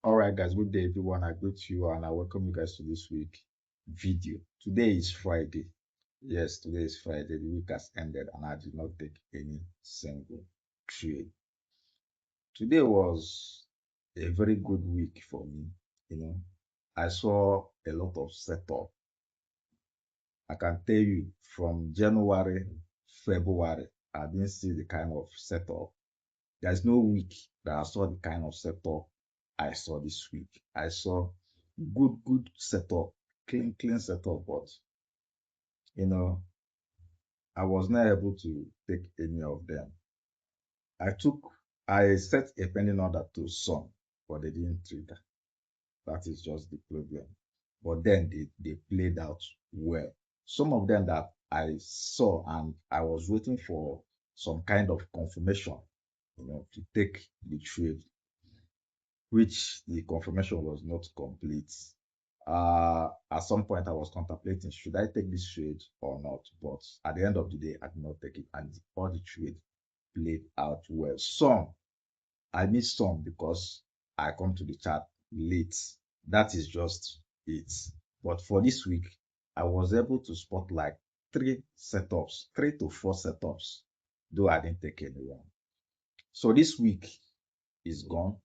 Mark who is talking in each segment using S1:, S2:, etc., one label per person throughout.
S1: All right, guys, good day, everyone. I greet you and I welcome you guys to this week video. Today is Friday. Yes, today is Friday. The week has ended and I did not take any single trade. Today was a very good week for me. I saw a lot of setup. I can tell you from January, February, I didn't see the kind of setup. There's no week that I saw the kind of setup I saw this week. I saw good setup, clean setup, but you know, I was not able to take any of them. I set a pending order to some, but they didn't trigger. That is just the problem. But then they played out well. Some of them that I saw and I was waiting for some kind of confirmation, to take the trade, which the confirmation was not complete. At some point, I was contemplating should I take this trade or not, but at the end of the day, I did not take it, and all the trade played out well. I missed some because I come to the chart late. That is just it. But for this week, I was able to spot like 3 to 4 setups, though I didn't take any one. So this week is gone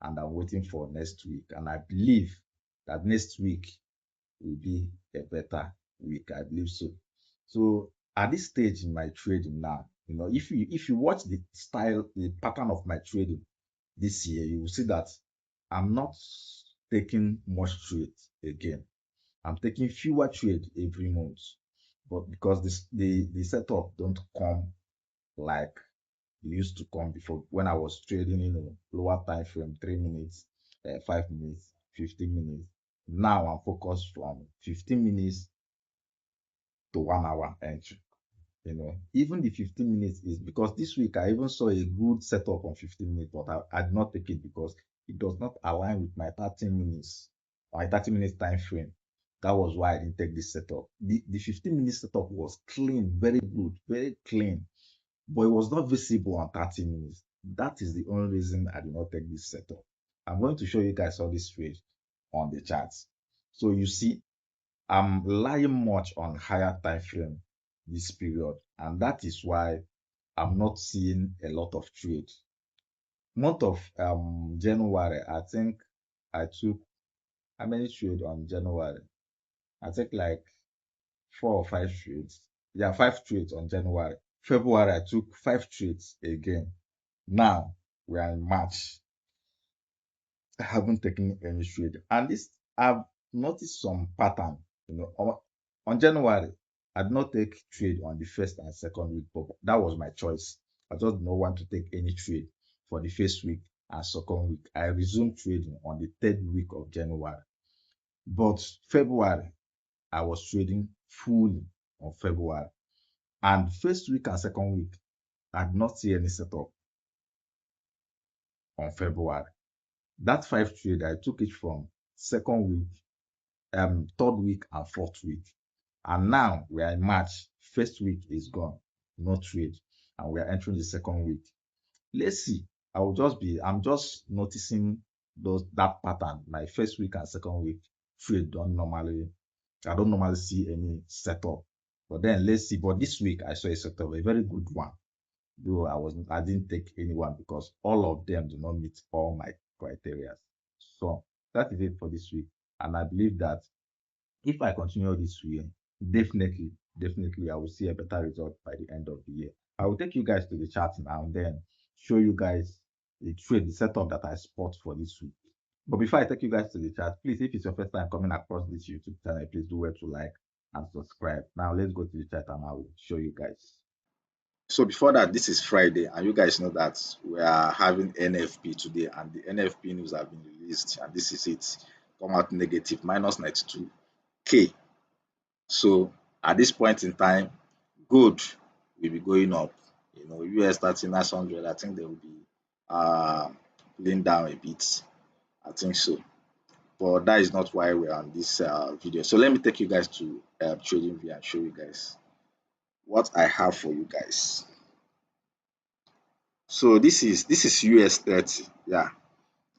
S1: and I'm waiting for next week. And I believe that next week will be a better week. I believe so. So at this stage in my trading now, if you watch the pattern of my trading this year, you will see that I'm not taking much trade again. I'm taking fewer trade every month, but because the setup don't come like it used to come before when I was trading, lower time frame, 3 minutes, 5 minutes, 15 minutes. Now I'm focused from 15 minutes to 1 hour entry. Even the 15 minutes is because this week I even saw a good setup on 15 minutes, but I did not take it because it does not align with my 30 minutes, my 30 minutes time frame. That was why I didn't take this setup. The 15 minute setup was clean, very good, very clean, but it was not visible on 30 minutes. That is the only reason I did not take this setup. I'm going to show you guys all this trade on the charts. So you see, I'm relying much on higher time frame this period, and that is why I'm not seeing a lot of trade. Month of January, I think I took how many trade on January? I think like 4 or 5 trades. Yeah, 5 trades on January. February, I took 5 trades again. Now we are in March. I haven't taken any trade, and this I've noticed some pattern. On January, I did not take trade on the first and second week, but that was my choice. I just did not want to take any trade for the first week and second week. I resumed trading on the third week of January, but February I was trading fully on February, and first week and second week I did not see any setup on February. That 5 trade I took it from second week, third week and fourth week. And now we are in March. First week is gone, no trade, and we are entering the second week. Let's see. I'm just noticing that pattern. My first week and second week trade I don't normally see any setup. But then let's see. But this week I saw a setup, a very good one. Though I didn't take anyone because all of them do not meet all my criteria. So that is it for this week. And I believe that if I continue this way, definitely I will see a better result by the end of the year. I will take you guys to the chart now and then show you guys the setup that I spot for this week. But before I take you guys to the chart, please, if it's your first time coming across this YouTube channel, please do well to like and subscribe. Now let's go to the chart and I will show you guys. So before that, this is Friday, and you guys know that we are having NFP today, and the NFP news have been released, and this is it. Come out negative, minus 92K. So at this point in time, gold will be going up. US 3900, I think they will be pulling down a bit. I think so. But that is not why we're on this video. So let me take you guys to trading view and show you guys what I have for you guys. So this is US 30. Yeah,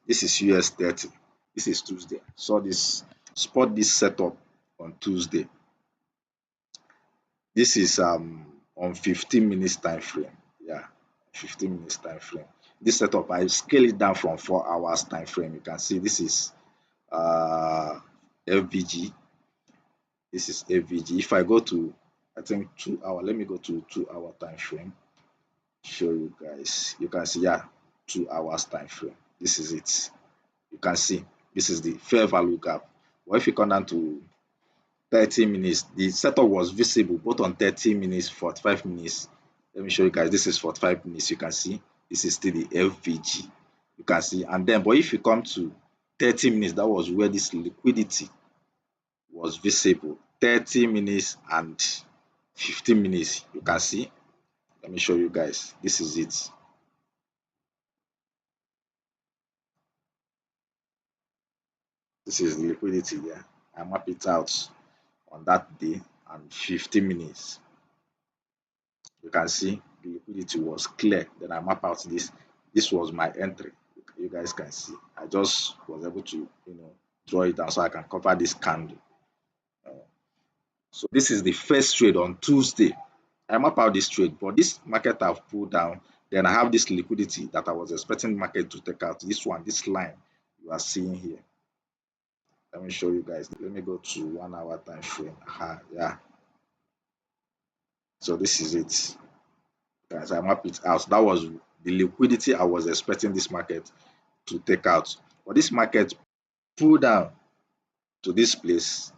S1: This is US 30. This is Tuesday. So this spot this setup on Tuesday. This is on 15 minutes time frame. Yeah, 15 minutes time frame. This setup, I scale it down from 4 hours time frame. You can see this is uh FVG. This is FVG. If I go to, I think 2 hour, let me go to 2 hour time frame. Show you guys. You can see, yeah, 2 hours time frame. This is it. You can see this is the fair value gap. But if you come down to 30 minutes, the setup was visible both on 30 minutes, 45 minutes. Let me show you guys. This is 45 minutes. You can see this is still the FVG. You can see, and then, but if you come to 30 minutes, that was where this liquidity was visible. 30 minutes and 15 minutes. You can see. Let me show you guys. This is it. This is the liquidity there. I map it out on that day and 15 minutes. You can see the liquidity was clear. Then I map out this. This was my entry. You guys can see. I just was able to, draw it down so I can cover this candle. So this is the first trade on Tuesday. I map out this trade, but this market have pulled down. Then I have this liquidity that I was expecting market to take out. This one, this line you are seeing here. Let me show you guys. Let me go to 1 hour time frame. Yeah. So this is it. Guys, I map it out. That was the liquidity I was expecting this market to take out. But this market pulled down to this place.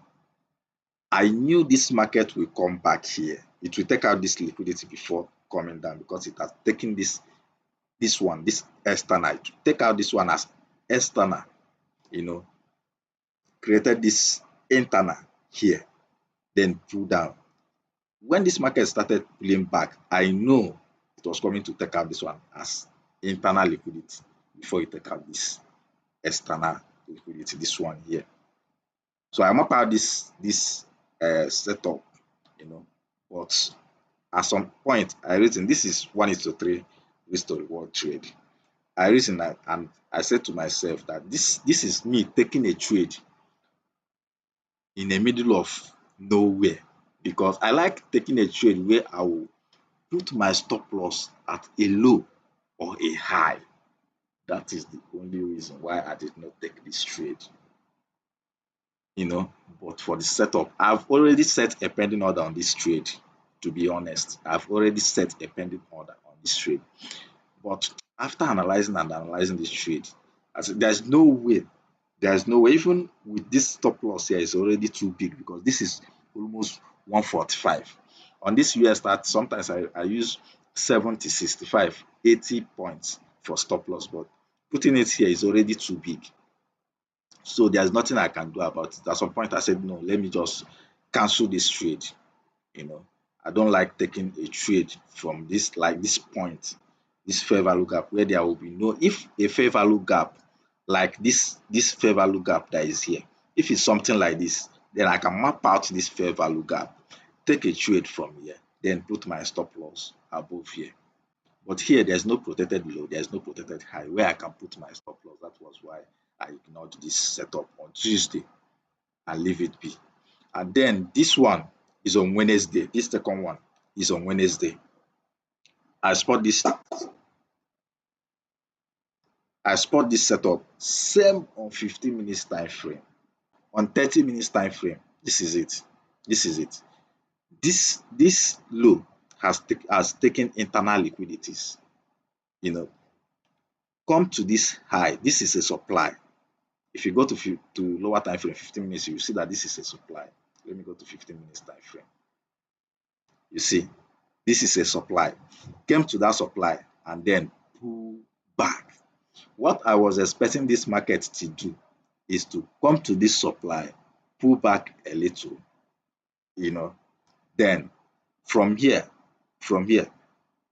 S1: I knew this market will come back here. It will take out this liquidity before coming down because it has taken this one, this external. To take out this one as external, you know, created this internal here, then pull down. When this market started pulling back, I know it was coming to take out this one as internal liquidity before it take out this external liquidity, this one here. So I map out this setup, but at some point I reason this is 1:3 risk to reward trade. I reason that, and I said to myself that this is me taking a trade in the middle of nowhere, because I like taking a trade where I will put my stop loss at a low or a high. That is the only reason why I did not take this trade. But for the setup, I've already set a pending order on this trade. To be honest, I've already set a pending order on this trade. But after analyzing and analyzing this trade, I said there's no way. There's no way. Even with this stop loss here, it's already too big because this is almost 145. On this US start, sometimes I use 70, 65, 80 points for stop loss, but putting it here is already too big. So there's nothing I can do about it. At some point, I said, no, let me just cancel this trade. You know, I don't like taking a trade from this, like this point, this fair value gap, where there will be no, if a fair value gap like this fair value gap that is here, if it's something like this, then I can map out this fair value gap, take a trade from here, then put my stop loss above here. But here, there's no protected low, there's no protected high where I can put my stop loss. That was why I ignored this setup on Tuesday and leave it be. And then this one is on Wednesday. This second one is on Wednesday. I spot this. I spot this setup. Same on 15 minutes time frame. On 30 minutes time frame. This is it. This is it. This low has taken internal liquidities. You know, come to this high. This is a supply. If you go to lower time frame, 15 minutes, you will see that this is a supply. Let me go to 15 minutes time frame. You see, this is a supply. Came to that supply and then pull back. What I was expecting this market to do is to come to this supply, pull back a little, you know, then from here, from here,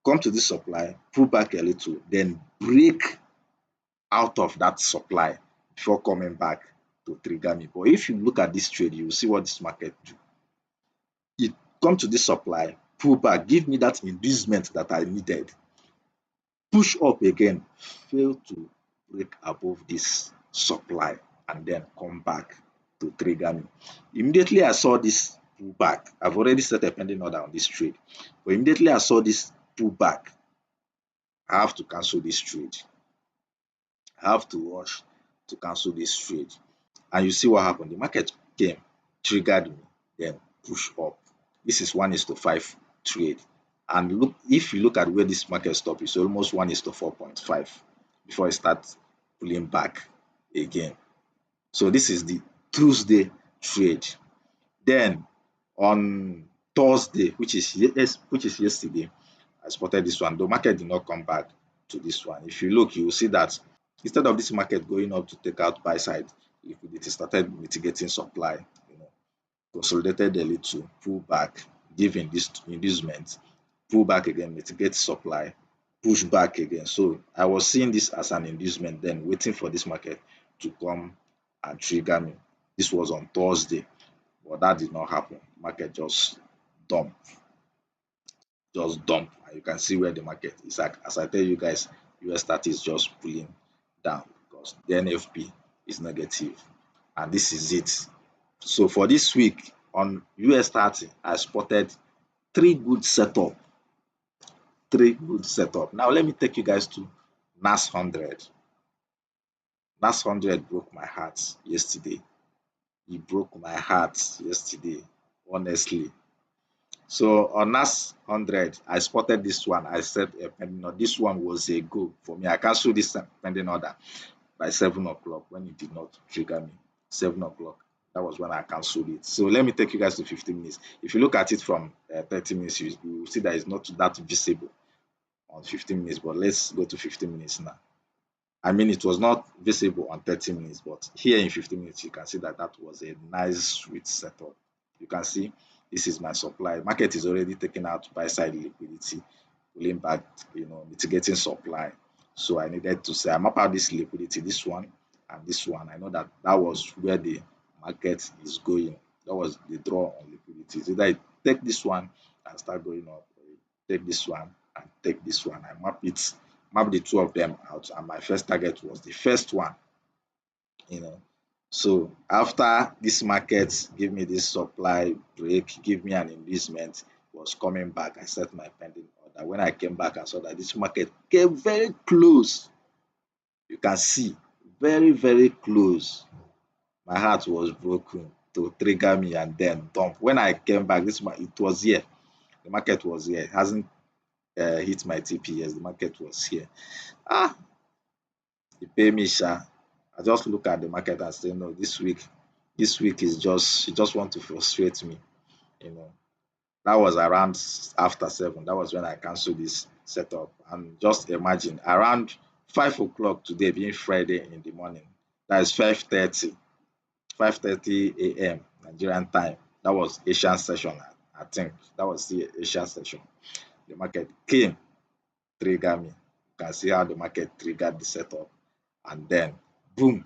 S1: come to this supply, pull back a little, then break out of that supply before coming back to trigger me. But if you look at this trade, you will see what this market do. It come to this supply, pull back, give me that inducement that I needed, push up again, fail to
S2: break above this supply and then come back to trigger me. Immediately I saw this pullback. I've already set a pending order on this trade, but immediately I saw this pullback, I have to cancel this trade. I have to rush to cancel this trade. And you see what happened. The market came, triggered me, then push up. This is 1:5 trade. And look, if you look at where this market stop is almost 1:4.5 before it starts pulling back again. So this is the Tuesday trade. Then on Thursday, which is yesterday, I spotted this one. The market did not come back to this one. If you look, you will see that instead of this market going up to take out buy side liquidity, started mitigating supply, you know, consolidated a little, pull back, give inducement, pull back again, mitigate supply, push back again. So I was seeing this as an inducement, then waiting for this market to come and trigger me. This was on Thursday, but that did not happen. Market dump, just dump. And you can see where the market is. Like as I tell you guys, US 30 is just pulling down because the NFP is negative, and this is it. So for this week on US 30, I spotted three good setup. Three good setup. Now let me take you guys to NAS 100. NAS 100 broke my heart yesterday. It broke my heart yesterday, honestly. So on NAS 100, I spotted this one. I said pending order. This one was a go for me. I cancelled this pending order by 7 o'clock when it did not trigger me. 7 o'clock. That was when I cancelled it. So let me take you guys to 15 minutes. If you look at it from 30 minutes, you will see that it's not that visible on 15 minutes. But let's go to 15 minutes now. I mean, it was not visible on 30 minutes, but here in 15 minutes, you can see that that was a nice, sweet setup. You can see this is my supply. Market is already taking out buy side liquidity, pulling back, mitigating supply. So I needed to say, I map out this liquidity, this one and this one. I know that that was where the market is going. That was the draw on liquidity. So that I take this one and start going up, or take this one and take this one. I map the two of them out, and my first target was the first one, you know. So after this market give me this supply break, give me an inducement, was coming back, I set my pending order. When I came back, I saw that this market came very close. You can see very, very close. My heart was broken to trigger me and then dump. When I came back, it was here. The market was here. It hasn't hit my TPS. The market was here. Ah, e pay me sha. I just look at the market and say, no, this week is just want to frustrate me, you know. That was around after 7. That was when I canceled this setup. And just imagine around 5 o'clock today, being Friday in the morning, that is 5:30 a.m. Nigerian time. That was Asian session, I think. That was the Asian session. The market came, trigger me. You can see how the market triggered the setup, and then boom,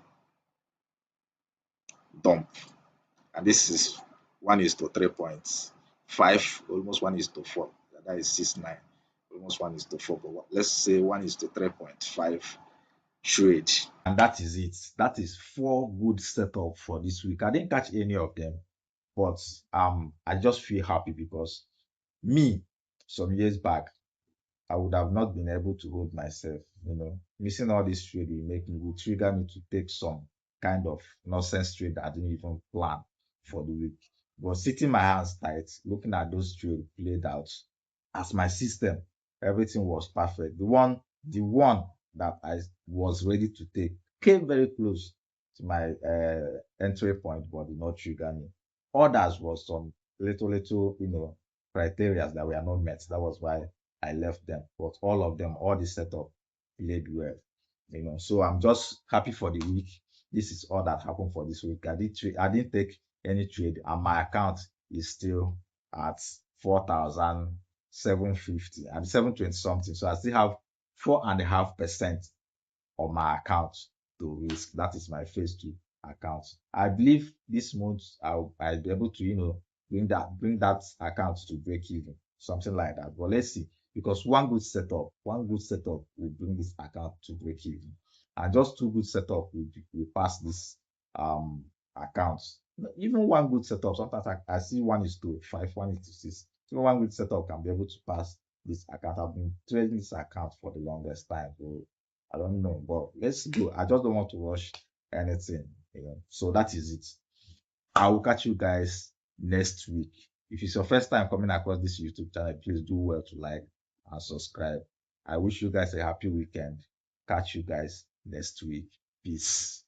S2: dump. And this is 1:3.5, almost 1:4. That is 6.9, almost 1:4. But let's say 1:3.5 trade.
S1: And that is it. That is 4 good setup for this week. I didn't catch any of them, but I just feel happy because me, some years back, I would have not been able to hold myself. Missing all this trade will trigger me to take some kind of nonsense trade that I didn't even plan for the week. But sitting my hands tight, looking at those trades played out as my system, everything was perfect. The one that I was ready to take came very close to my entry point, but did not trigger me. Others was some little, criteria that were not met. That was why I left them. But all of them, all the setup played well. So I'm just happy for the week. This is all that happened for this week. I didn't take any trade, and my account is still at 4,750 and 720 something. So I still have 4.5% on my account to risk. That is my phase 2 account. I believe this month I'll be able to, bring that account to break even, something like that. But let's see, because one good setup will bring this account to break even. and just two good setup we pass this account. Even one good setup, sometimes I see 1:5, 1:6. Even one good setup can be able to pass this account. I've been trading this account for the longest time, so I don't know, but let's go. I just don't want to rush anything, So that is it. I will catch you guys next week. If it's your first time coming across this YouTube channel, please do well to like and subscribe. I wish you guys a happy weekend. Catch you guys next week. Peace.